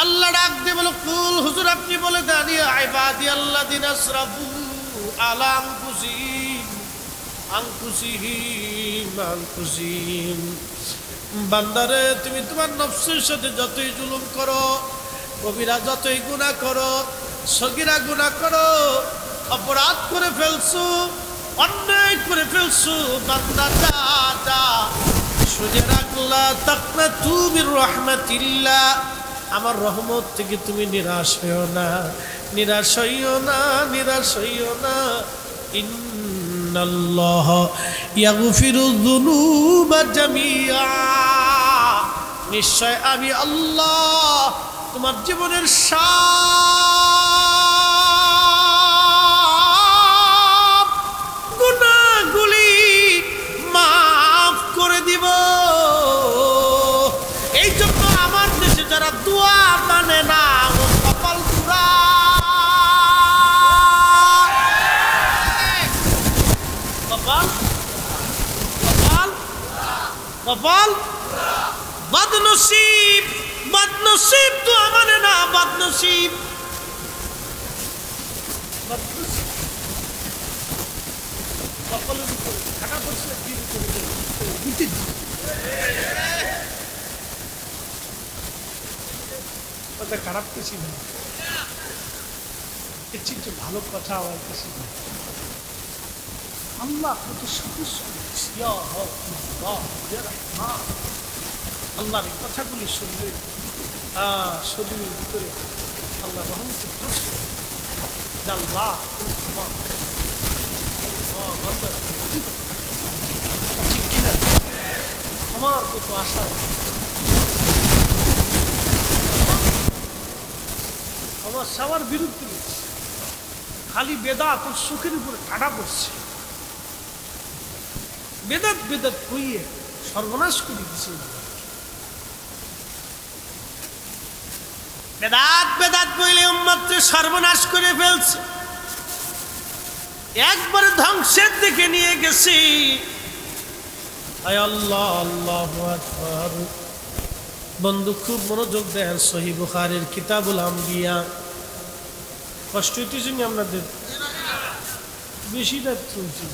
আল্লাহ ডাক দিয়ে বলো, কুল হুজুর আপনি বলে দেন, ইয়া ইবাদি আল্লাযিনা আসরাফু আলা আনফুসিহিম। বান্দারে, তুমি তোমার নফসের সাথে যতই জুলুম করো, কবিরা যতই গুনাহ করো, সগীরা গুনাহ করো, অপরাধ করে ফেলছো, অন্যায় করে ফেলছো, বান্দা যা সুজে রাখলা তাকনাতু মির রাহমাতিল্লাহ। আমার রহমত থেকে তুমি নিরাশ হইও না, নিরাশ হইও না, নিরাশ হইও না। ইন্নাল্লাহ ইয়াগফিরুয যুনুবা জামিআ, নিশ্চয় আমি আল্লাহ তোমার জীবনের সব গুনাহগুলি মাফ করে দিব। এই জন্য আমার দেশে যারা দোয়া মানে না ও কপাল পুরা, কপাল কপাল কপাল বদনসিব, বদনসিব দোয়া মানে না, বদনসিব কপালের উপরে খাটা পড়ছে, ওটা খারাপ কিছু না, এর চেয়ে ভালো কথা আমার কিছু না। আল্লাহ কত সহজ আল্লাহর এই কথাগুলি শুনলে শরীরের ভিতরে আল্লাহ রহমতের প্রশ্ন আল্লাহ ঠিক কিনা আমার কত আশা, আমার সবার বিরুদ্ধে খালি বেদাত ওর সুখের উপরে ঠাডা পড়ছে, বেদাত বেদাত কইয়ে সর্বনাশ করে দিচ্ছে। বেদাত বেদাত কইলে উম্মতকে সর্বনাশ করে ফেলছে, একবারে ধ্বংসের দিকে নিয়ে গেছি। আয় আল্লাহ, আল্লাহু আকবার। বন্ধু খুব মনোযোগ দেন, সহিহ বুখারীর কিতাবুল আম্বিয়া। কষ্ট হইতেছে নি আপনাদের? বেশিটা চলছে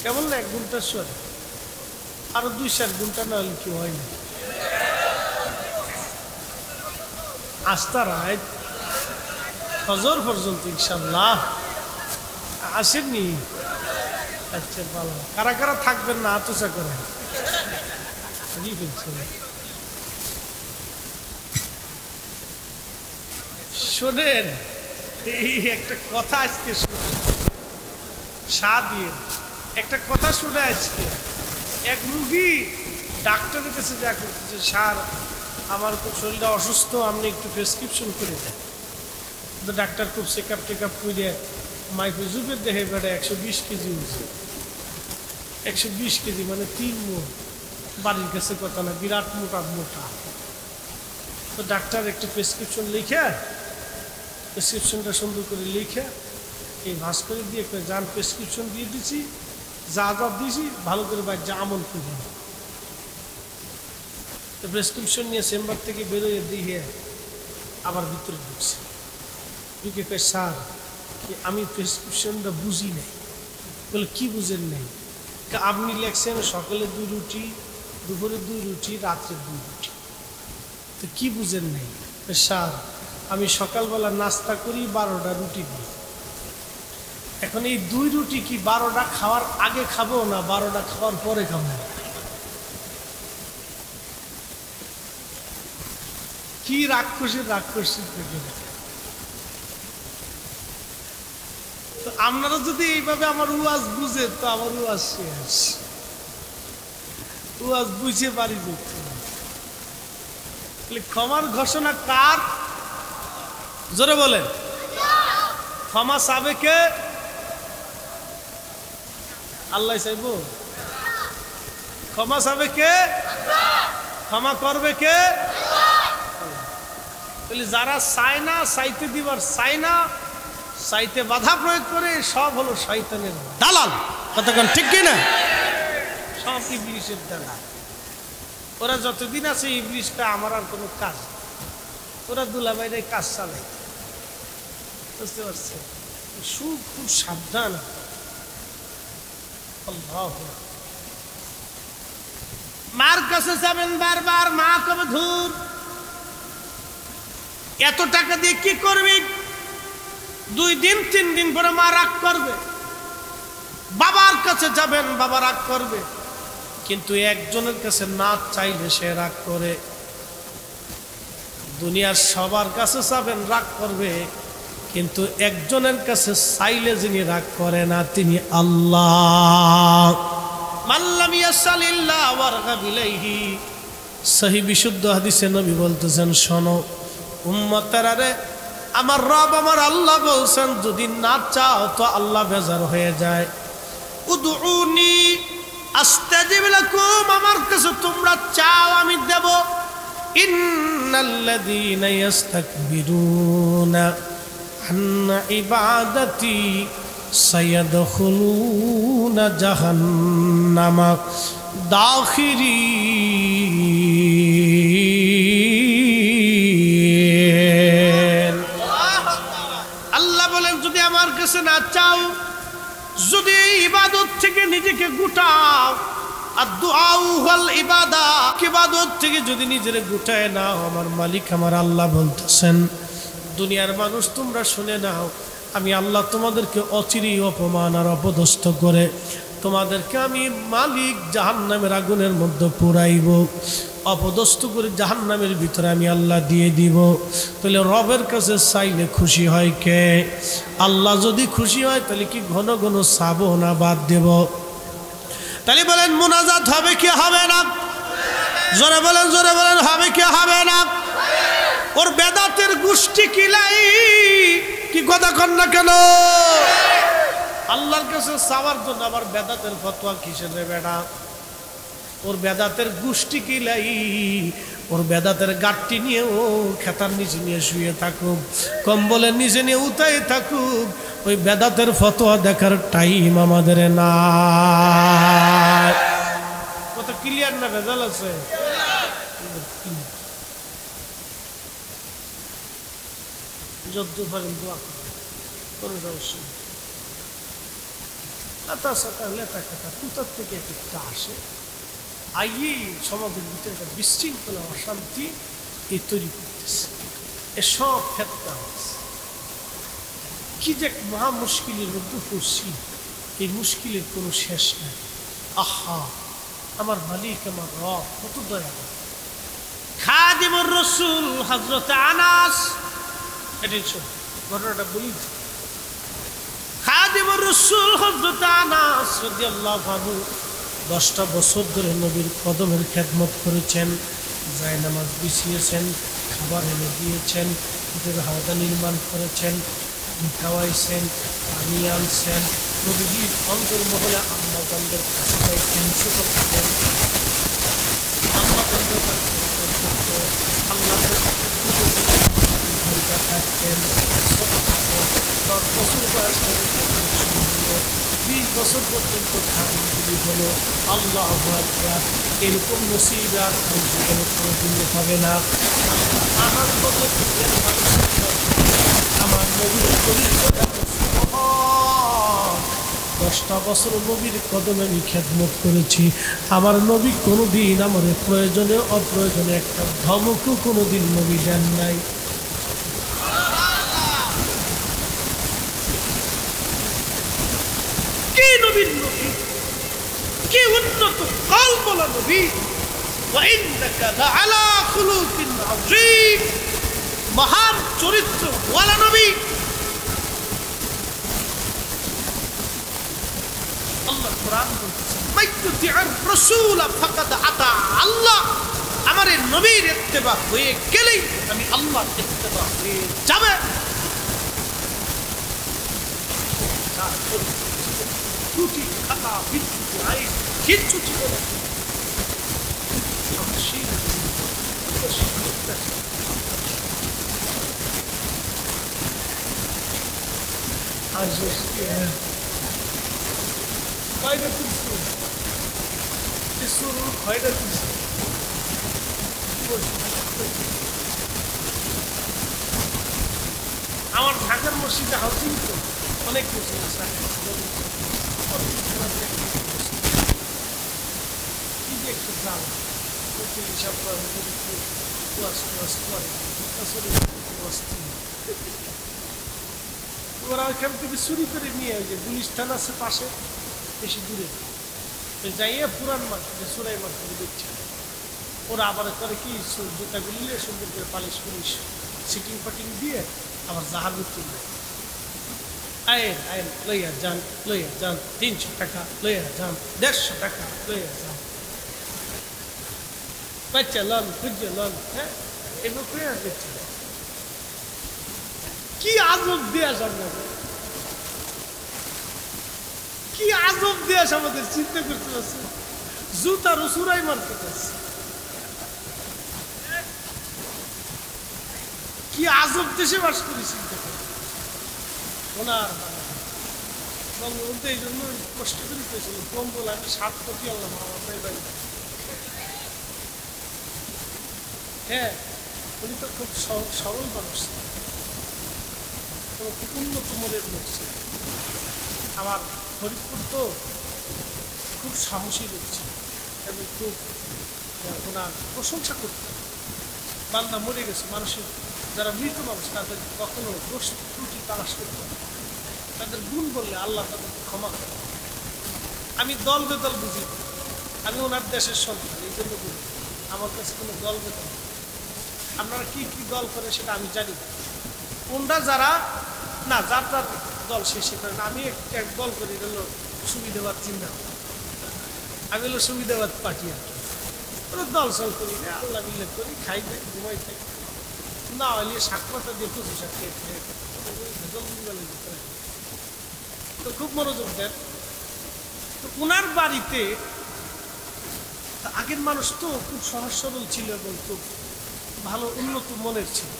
কেমন না, 1 ঘন্টা শোয়, আরো 2-4 ঘন্টা না হলে কি হয় না। আস্তা রাত ফজর পর্যন্ত ইনশাল্লাহ আসেননি। আচ্ছা ভালো, কারা কারা থাকবেন না আতসা করেন। শোনেন, এই একটা কথা আজকে দিয়ে একটা কথা শুনে আজকে এক রুগী ডাক্তারের কাছে যা করতেছে, স্যার আমার খুব শরীরটা অসুস্থ, আপনি একটু প্রেসক্রিপশন করে দেন। তো ডাক্তার খুব চেকআপ টেকআপ করে মাইক্রোজুপের দেখে বেড়ে 120 কেজি উঠছে। 120 কেজি মানে 3 মণ, বাড়ির কাছে কথা না, বিরাট মোটা মোটা। তো ডাক্তার একটু প্রেসক্রিপশন লিখে, প্রেসক্রিপশনটা সুন্দর করে লিখে এই ভাস করে দিয়ে যান প্রেসক্রিপশন দিয়ে দিছি, যা যা দিয়েছি ভালো করে যা আমল করি। তো প্রেসক্রিপশন নিয়ে চেম্বার থেকে বেরোয় দিয়ে আবার ভিতরে ঢুকছে। ঢুকে কয়, স্যার আমি প্রেসক্রিপশনটা বুঝি নাই। বলে কি বুঝেন নাই? আপনি লেখছেন সকালে 2 রুটি, দুপুরে 2 রুটি, রাত্রে 2 রুটি। তো কি বুঝেন নাই? স্যার আমি সকালবেলা নাস্তা করি 12টা রুটি দিই। এখন এই 2 রুটি কি 12টা খাওয়ার আগে খাবো না 12টা খাওয়ার পরে খাবো? কি রাক্ষসের রাক্ষসী থেকে। তো আপনারা যদি এইভাবে আমার ওয়াজ বুঝে, তো আমার ওয়াজ শেষ। ওয়াজ বুঝে পারি যেতে। ক্ষমার ঘোষণা কার? জোরে বলেন। ক্ষমা চাবে কে? আল্লাহ চাইব। ক্ষমা চাবে কে? ক্ষমা করবে কে? যারা চায় না, চাইতে দিবার চায় না, চাইতে বাধা প্রয়োগ করে, সব হলো শয়তানের দালাল। কতক্ষণ ঠিক কিনা? সব ইবলিসের দালাল। ওরা যতদিন আছে ইবলিসটা আমার আর কোনো কাজ, ওরা দুলাভাইরে কাজ চালায়। বুঝতে পারছে? খুব সাবধান। মার কাছে যাবেন বারবার, মা কবে ধুর এত টাকা দিয়ে কি করবি? 2 দিন 3 দিন পরে মা রাগ করবে। বাবার কাছে যাবেন, বাবা রাগ করবে। কিন্তু একজনের কাছে না চাইলে সে রাগ করে। দুনিয়ার সবার কাছে যাবেন, রাগ করবে, কিন্তু একজনের কাছে চাইলে যিনি রাগ করে না তিনি আল্লাহ। মাল্লাম ইয়াসালিল্লাহ ওয়ারগা বিলাইহি, সহি বিশুদ্ধ হাদিসে নবী বলতেছেন, শোনো উম্মতেরা রে, আমার রব আমার আল্লাহ বলছেন যদি না চাও তো আল্লাহ বেজার হয়ে যায়। উদউনি আস্তাজিব লাকুম, আমার কাছে তোমরা চাও আমি দেব। ইন্নাল্লাযীনা ইস্তাকবিরুনা আন ইবাদাতি সায়াদখুলুনা জাহান্নামা দাখিরিন। আল্লাহ বলেন যদি আমার কাছে না চাও, যদি এই ইবাদত থেকে নিজেকে গুটাও, আর দুআউ ওয়াল ইবাদত, ইবাদত থেকে যদি নিজেরে গুটায় নাও, আমার মালিক আমার আল্লাহ বলতেছেন, দুনিয়ার মানুষ তোমরা শুনে নাও, আমি আল্লাহ তোমাদেরকে অচিরেই অপমান আর অপদস্থ করে তোমাদেরকে আমি মালিক জাহান্নামের আগুনের মধ্যে পুরাইব, অপদস্থ করে জাহান্নামের ভিতরে আমি আল্লাহ দিয়ে দিব। তাহলে রবের কাছে চাইলে খুশি হয় কে? আল্লাহ যদি খুশি হয় তাহলে কি ঘন ঘন চাবো না বাদ দেব? তাহলে বলেন মুনাজাত হবে কি হবে না? জোরে বলেন, জোরে বলেন, হবে কি হবে না? ওর বেদাতের গোষ্ঠী কিলাই কি কথা কন না কেন? আল্লাহর কাছে চাওয়ার জন্য আবার বেদাতের ফতোয়া কিসের রে বেটা? ওর বেদাতের গোষ্ঠী কিলাই, ওর বেদাতের গাঠটি নিয়ে ও খেতার নিচে নিয়ে শুয়ে থাকুক, কম্বলের নিচে নিয়ে উতাই থাকুক, ওই বেদাতের ফতোয়া দেখার টাইম আমাদের না। কত ক্লিয়ার না? ভেজাল আছে? যদ্দু পারেন দোয়া করে সমস্যা। লেটা কথা কোথার থেকে একটা আসে, আইয়েই সমাজের ভিতরে একটা বিশৃঙ্খলা অশান্তি এই তৈরি করতেছে। এসব ফেতনা কি যে মহা মুশকিলের মধ্যে পড়ছি, এই মুশকিলের কোনো শেষ নাই। আহা, আমার মালিক আমার রব কত দয়া। খাদিমুর রাসূল হযরত আনাস, এটাই ঘটনাটা বলি। খাদিমুর রাসূল হযরত আনাস রাদিয়াল্লাহু আনহু 10টা বছর ধরে নবীর কদমের খেদমত করেছেন, জায়নামাজ বিছিয়েছেন, খাবার এনে দিয়েছেন, ঈদের হাওদা নির্মাণ করেছেন, খাওয়াইছেন, পানি আনছেন, নবীজির অন্তর্মহলে আম্মাজানদের কাছে যাইতেন, ছোট থাকেন, আম্মাজানদের কাছে আল্লাহর থাকতেন, ছোট থাকেন, 10 বছর বয়স থেকে 20 বছর পর্যন্ত খাদিমগিরি হলো। আল্লাহু আকবার, এরকম নসিব আর জীবনে কোনোদিন হবে না। আমার মতো আমার নবীর 10টা বছর নবীর কদমে আমি খেদমত করেছি। আমার নবী কোনোদিন আমার প্রয়োজনে অপ্রয়োজনে একটা ধমকও কোনোদিন নবী দেন নাই। কি নবীর নবী, কি উন্নত কলবলা নবী! ওয়া ইন্নাকা লাআলা খুলুকিন আযীম, মহান চরিত্র ওয়ালা নবী। আল্লাহ কোরআন বলতেছেন, মাইয়ুতি'আর রাসূল ফাকাদ আতা আল্লাহ, আমার এই নবীর ইত্তেবা হয়ে গেলেই আমি আল্লাহর ইত্তেবা হয়ে যাবে। ত্রুটি খাতা বিচ্যুতি আই কিচ্ছু ছিল না। আমার ঢাকার মসজিদে হাউজিং তো অনেক মসজিদ আছে, একটু দাম হিসাব ওরা ওইখান থেকে চুরি করে নিয়ে যে গুলিস্তান আছে পাশে বেশি দূরে যাইয়া পুরান মার্কেটে চোরাই মার্কেটে দিচ্ছে। ওরা আবার করে কি জুতাগুলি নিয়ে সুন্দর করে পালিশ করে সিটিং ফাটিং দিয়ে আবার জাহাজ তুলবে, আইন আইন লইয়া যান 300 টাকা লইয়া যান 150 টাকা লইয়া যান বাচ্চা লন খুঁজে লন। হ্যাঁ এগুলো করে দিচ্ছে। কি আজব দেশ আপনাদের, কি আজব দেশ আমাদের, চিন্তা করতে পারছি। জুতার সুরাই মারতে পারছি। কি আজব দেশে বাস করি, চিন্তা করি। ওনার বঙ্গবন্ধু এই জন্য কষ্ট করে পেয়েছিল, কম্বল আমি 7 কোটি আল্লাহ আমার বাড়ি। হ্যাঁ উনি তো খুব সরল মানুষ, খুব উন্নত মনের লোক ছিল। আমার ফরিদপুর তো খুব সাহসী লোক ছিল এবং খুব ওনার প্রশংসা করত। বান্দা মরে গেছে, মানুষের যারা মৃত মানুষ তাদের কখনো দোষ ত্রুটি তালাশ করত না। তাদের গুণ বললে আল্লাহ তাদেরকে ক্ষমা করে। আমি দল বেদল বুঝি, আমি ওনার দেশের সন্তান, এই জন্য বলি আমার কাছে কোনো দল বেদল। আপনারা কি কি দল করে সেটা আমি জানি না। কোনটা যারা না যার যার দল সে করেন, আমি এক দল করি, এটা হলো সুবিধাবাদ চিন্তা। আমি হলো সুবিধাবাদ পার্টি। আর কোনো দল সল করি না, আল্লাহ মিল্লাত করি, খাই খাই ঘুমাই খাই, না হলে শাকপাতা দিয়ে কচু শাক খেয়ে খেয়ে তো খুব মনোযোগ দেন। তো ওনার বাড়িতে আগের মানুষ তো খুব সহজ সরল ছিল এবং খুব ভালো উন্নত মনের ছিল।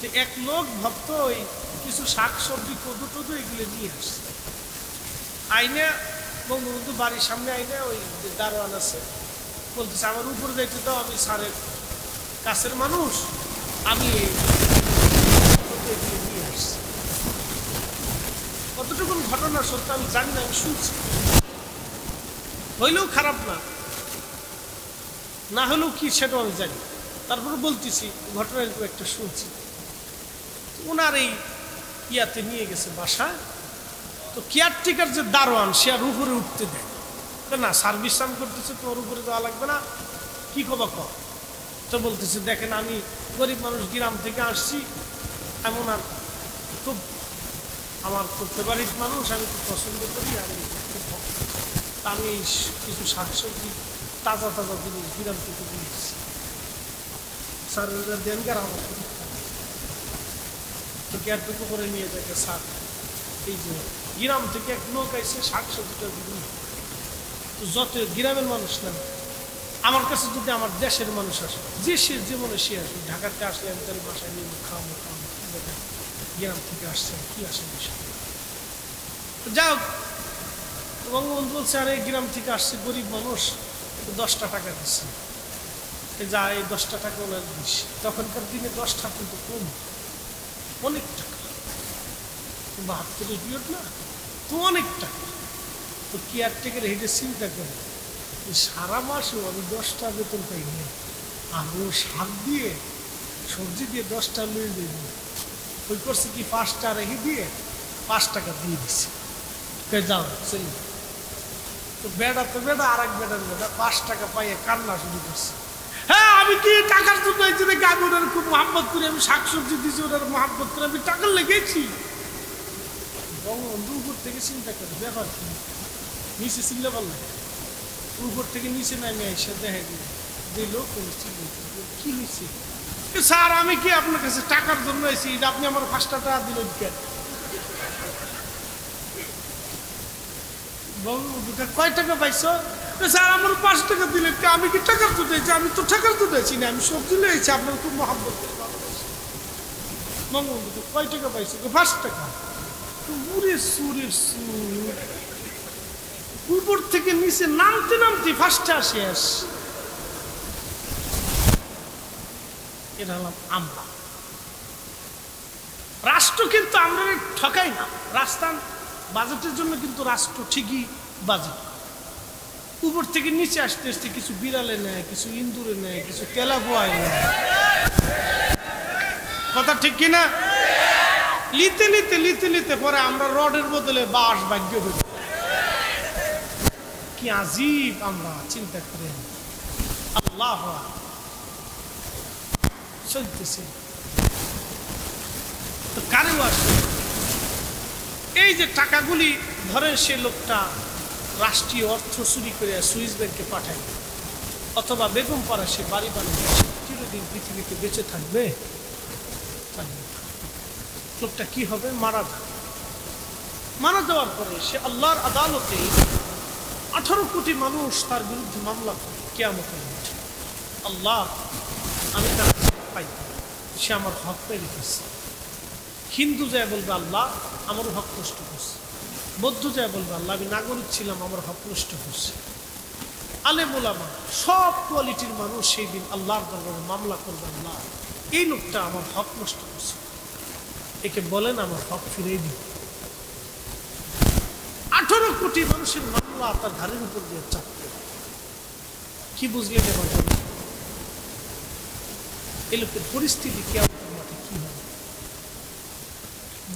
যে এক লোক ভক্ত ওই কিছু শাক সবজি কদু টদু এগুলো নিয়ে আসছে আইনে, বঙ্গবন্ধু বাড়ির সামনে আইনে ওই দারোয়ান আছে বলতেছে আমার উপরে যাইতে দাও, আমি স্যারের কাছের মানুষ, আমি নিয়ে আসছি। কতটুকু ঘটনা সত্য আমি জানি না, আমি শুনছি। হইলেও খারাপ না, না হলেও কি সেটাও আমি জানি। তারপরে বলতেছি ঘটনা একটা শুনছি। ওনার এই ইয়াতে নিয়ে গেছে বাসায়, তো কেয়ারটেকার যে দারোয়ান সে আর উপরে উঠতে দেয় না, সার্ভিস কাম করতেছে, তোমার উপরে দেওয়া লাগবে না, কি কবা কর। তো বলতেছে দেখেন আমি গরিব মানুষ, গ্রাম থেকে আসছি, এমন আর খুব আমার খুব ফেভারিট মানুষ, আমি খুব পছন্দ করি, আমি খুব আমি কিছু শাকসবজি তাজা তাজা জিনিস গ্রাম থেকে দিয়েছি, স্যার ওরা দেন গার আমার তো কেয়ারটুকু করে নিয়ে যাকে স্যার এই যে গ্রাম থেকে এক লোক আইসে শাকসবজিটা দিন। তো যত গ্রামের মানুষ না, আমার কাছে যদি আমার দেশের মানুষ আসে, যে সে জীবনে সে আসবে, ঢাকাতে আসলে আমি তার বাসায় নিয়ে খাওয়াবো গ্রাম থেকে আসছে কি আসে বিষয়। যাই হোক, বঙ্গবন্ধু বলছে আরে গ্রাম থেকে আসছে গরিব মানুষ, 10টা টাকা দিচ্ছে, যা এই 10টা টাকা ওনার দিস। তখনকার দিনে 10টা কিন্তু কম, অনেক টাকা, 72 পিরিয়ড না তো অনেক টাকা। তো কেয়ারটেকার হেঁটে চিন্তা করে সারা মাসেও আমি 10টা বেতন পাই না, আরও শাক দিয়ে সবজি দিয়ে 10টা লুয়ে দেব। ওই করছে কি 5টা রেখে দিয়ে 5 টাকা দিয়ে দিচ্ছে, যাও চলি। তো বেড়া তো বেড়া, আর এক বেড়ার বেড়া 5 টাকা পাইয়ে কান্না শুরু করছে। হ্যাঁ আমি কি টাকার জন্য এই যে দেখে আমি ওনার খুব মহাব্বত করি, আমি শাকসবজি দিয়েছি ওনার মহাব্বত করে, আমি টাকা লেগেছি। বঙ্গবন্ধু উপর থেকে চিন্তা করে ব্যাপার কি, নিচে চিনলে পারলাম, উপর থেকে নিচে নামে এসে দেখা দিল কি হয়েছে। স্যার আমি কি আপনার কাছে টাকার জন্য এসেছি, আপনি আমার 5টা টাকা দিলেন কেন? বঙ্গবন্ধুটা কয় টাকা পাইছো? স্যার আমার 5 টাকা দিলেন, আমি কি টাকার জন্য এসেছি? আমি তো টাকার জন্য এসেছি না, আমি সবজি লেগেছি, আপনার খুব মহাব্বত করে। বঙ্গবন্ধু কয় টাকা পাইছো? 5 টাকা। উপর থেকে নিচে নামতে নামতে 5টা শেষ। এটা হলাম আমরা। রাষ্ট্র কিন্তু আমরা ঠকাই না, রাস্তা বাজেটের জন্য কিন্তু রাষ্ট্র ঠিকই বাজেট। উপর থেকে নিচে আসতে আসতে কিছু বিড়ালে নেয়, কিছু ইন্দুরে নেয়, কিছু তেলাপোয়ায় নেয়, কথা ঠিক কিনা? লিতে লিতে লিতে লিতে পরে আমরা রডের বদলে বাঁশ ভাগ্য করি। কি আজীব আমরা, চিন্তা করেন। আল্লাহ চলতেছে তো কারেও আসবে, এই যে টাকাগুলি ধরেন সে লোকটা রাষ্ট্রীয় অর্থ চুরি করে সুইস ব্যাংকে পাঠায়, অথবা বেগম পাড়া সে বাড়ি বানিয়ে চিরদিন পৃথিবীতে বেঁচে থাকবে? লোকটা কি হবে? মারা যাবে। মারা যাওয়ার পরে সে আল্লাহর আদালতে 18 কোটি মানুষ তার বিরুদ্ধে মামলা করে কিয়ামতের মাঠে। আল্লাহ, আমি তার পাই, সে আমার হক পেয়ে রেখেছে। হিন্দু যায় বলবে আল্লাহ আমার হক নষ্ট করছে, বৌদ্ধ যায় বলবে আল্লাহ আমি নাগরিক ছিলাম আমার হক নষ্ট করছে। আলেম ওলামা সব কোয়ালিটির মানুষ সেই দিন আল্লাহর দরবারে মামলা করবে, আল্লাহ এই লোকটা আমার হক নষ্ট করছে, একে বলেন আমার হক ফিরিয়ে দিন। 18 কোটি মানুষের মামলা তার ঘাড়ের উপর দিয়ে চাপবে। কি বুঝলেন এবার? এই লোকের পরিস্থিতি কিয়ামতের মাঠে কি হবে?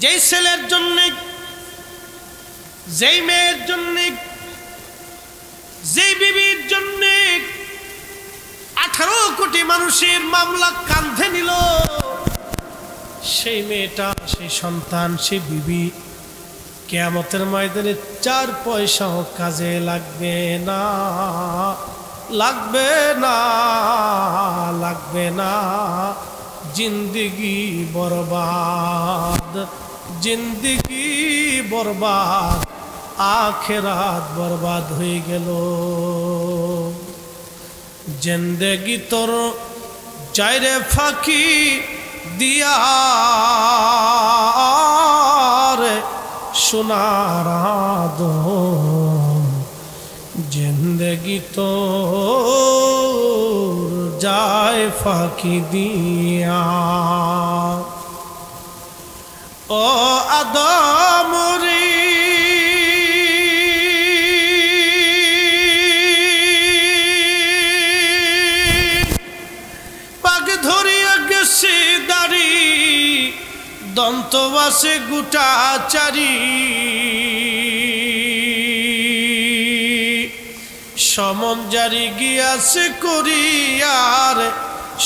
যেই ছেলের জন্য, যেই মেয়ের জন্য, যেই বিবির জন্য 18 কোটি মানুষের মামলা কাঁধে নিল, সেই মেয়েটা, সেই সন্তান, সেই বিবি কিয়ামতের ময়দানে 4 পয়সাও কাজে লাগবে না, লাগবে না, লাগবে না। জিন্দেগি বরবাদ, জিন্দেগি বরবাদ, আখেরাত বরবাদ হয়ে গেল। জিন্দেগি তোর চাইরে ফাঁকি দিয়া সোনার আদম, জিন্দেগি তো যায় ফাঁকি দিয়া। ও আদম রে পাগ ধরিয়া গেছে দাড়ি, দন্তবাসে গোটা চারি, সমন জারি গিয়াছে করিয়ার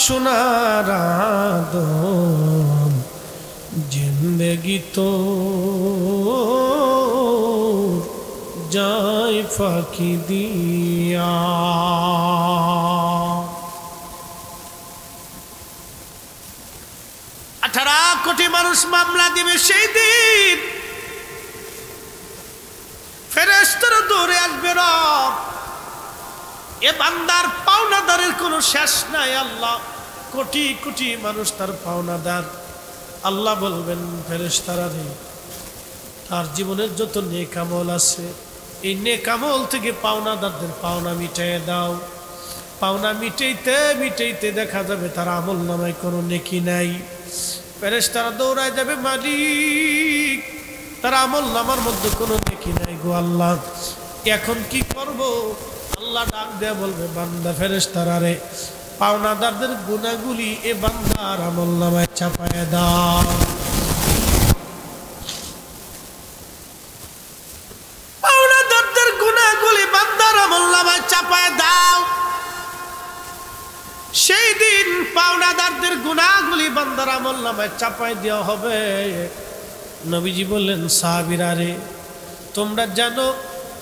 সোনার আদম, জিন্দেগি তো যায় ফাঁকি দিয়া। 18 কোটি মানুষ মামলা দিবে সেই দিন। ফেরেশতারা দৌড়ে আসবে, রব এ বান্দার পাওনাদারের কোনো শেষ নাই। আল্লাহ, কোটি কোটি মানুষ তার পাওনাদার। আল্লাহ বলবেন ফেরেশতারা রে, তার জীবনের যত নেক আমল আছে এই নেক আমল থেকে পাওনাদারদের পাওনা মিটাইয়ে দাও। পাওনা মিটাইতে মিটাইতে দেখা যাবে তার আমল নামায় কোনো নেকি নাই। ফেরেশতারা দৌড়ায় যাবে, মালিক তার আমল নামার মধ্যে কোনো নেকি নাই গো আল্লাহ, এখন কি করব? আল্লাহ ডাক দেয়া বলবে, বান্দা ফেরেশতারা রে, পাওনাদারদের গুনাহগুলি এ বান্দার আমল নামায় চাপায় দাও। পাওনাদারদের গুনাহগুলি বান্দার আমল নামায় চাপায় দাও। সেই দিন পাওনাদারদের গুনাহগুলি বান্দার আমল নামায় চাপায় দেওয়া হবে। নবীজি বললেন, সাহাবীরা রে, তোমরা জানো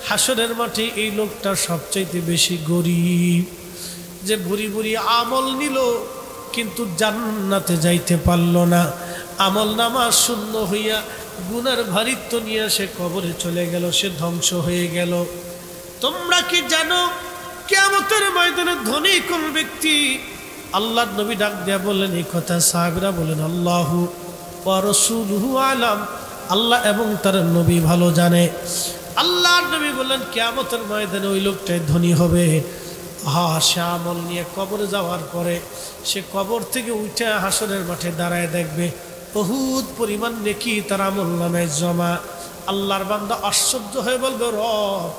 হাসরের মাঠে এই লোকটা সবচাইতে বেশি গরিব, যে বুড়ি বুড়ি আমল নিল কিন্তু জান্নাতে যাইতে পারল না। আমল নামা শূন্য হইয়া গুনার ভারিত্ব নিয়ে সে কবরে চলে গেল, সে ধ্বংস হয়ে গেল। তোমরা কি জানো কিয়ামতের ময়দানে ধনী কোন ব্যক্তি? আল্লাহর নবী ডাক দেয়া বললেন এই কথা। সাহাবীরা বলেন, আল্লাহু ওয়া রাসূলুহু আলাম, আল্লাহ এবং তার নবী ভালো জানে। আল্লাহর নবী বললেন, কিয়ামতের ময়দানে ওই লোকটাই ধনী হবে। সে আমল নিয়ে কবরে যাওয়ার পরে সে কবর থেকে উঠে হাসরের মাঠে দাঁড়ায় দেখবে বহুত পরিমাণ নেকি তার আমল নামায় জমা। আল্লাহর বান্দা আশ্চর্য হয়ে বলবে, রব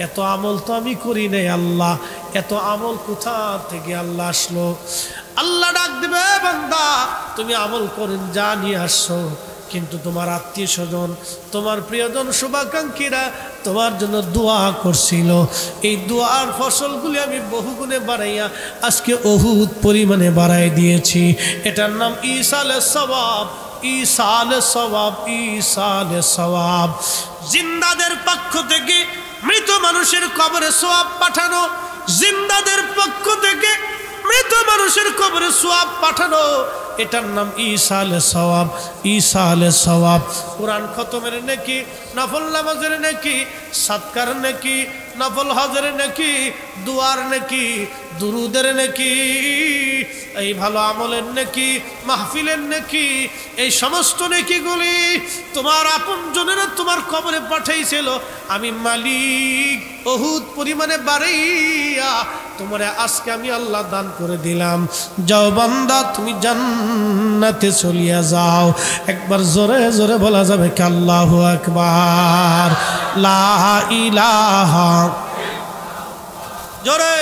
এত আমল তো আমি করি নাই, আল্লাহ এত আমল কোথা থেকে আল্লাহ আসলো? আল্লাহ ডাক দিবে, বান্দা তুমি আমল করেন যা নিয়ে আসছো, কিন্তু তোমার আত্মীয় স্বজন, তোমার প্রিয়জন, শুভাকাঙ্ক্ষীরা তোমার জন্য দোয়া করছিল। এই দোয়ার ফসলগুলি আমি বহুগুণে বাড়াইয়া আজকে অহুত পরিমাণে বাড়াই দিয়েছি। এটার নাম ইসালে সওয়াব। ঈসালে সওয়াব, ঈসালে সওয়াব। জিন্দাদের পক্ষ থেকে মৃত মানুষের কবরে সওয়াব পাঠানো, জিন্দাদের পক্ষ থেকে মৃত মানুষের কবরে সওয়াব পাঠানো, এটার নাম ঈসালে সওয়াব, ঈসালে সওয়াব। কুরআন খতমের নেকি, নফল নামাজের নেকি, সাদকার নেকি, নফল হজের নেকি, দুয়ার নেকি, দুরুদের নেকি, এই ভালো আমলের নেকি, মাহফিলের নেকি, এই সমস্ত নেকিগুলি তোমার আপনজনেরা তোমার কবরে পাঠাইছিল। আমি মালিক বহুত পরিমাণে বাড়াইয়া তোমারে আজকে আমি আল্লাহ দান করে দিলাম। যাও বান্দা, তুমি জান্নাতে চলিয়া যাও। একবার জোরে জোরে বলা যাবে কি আল্লাহু আকবার, লা ইলাহা, জোরে।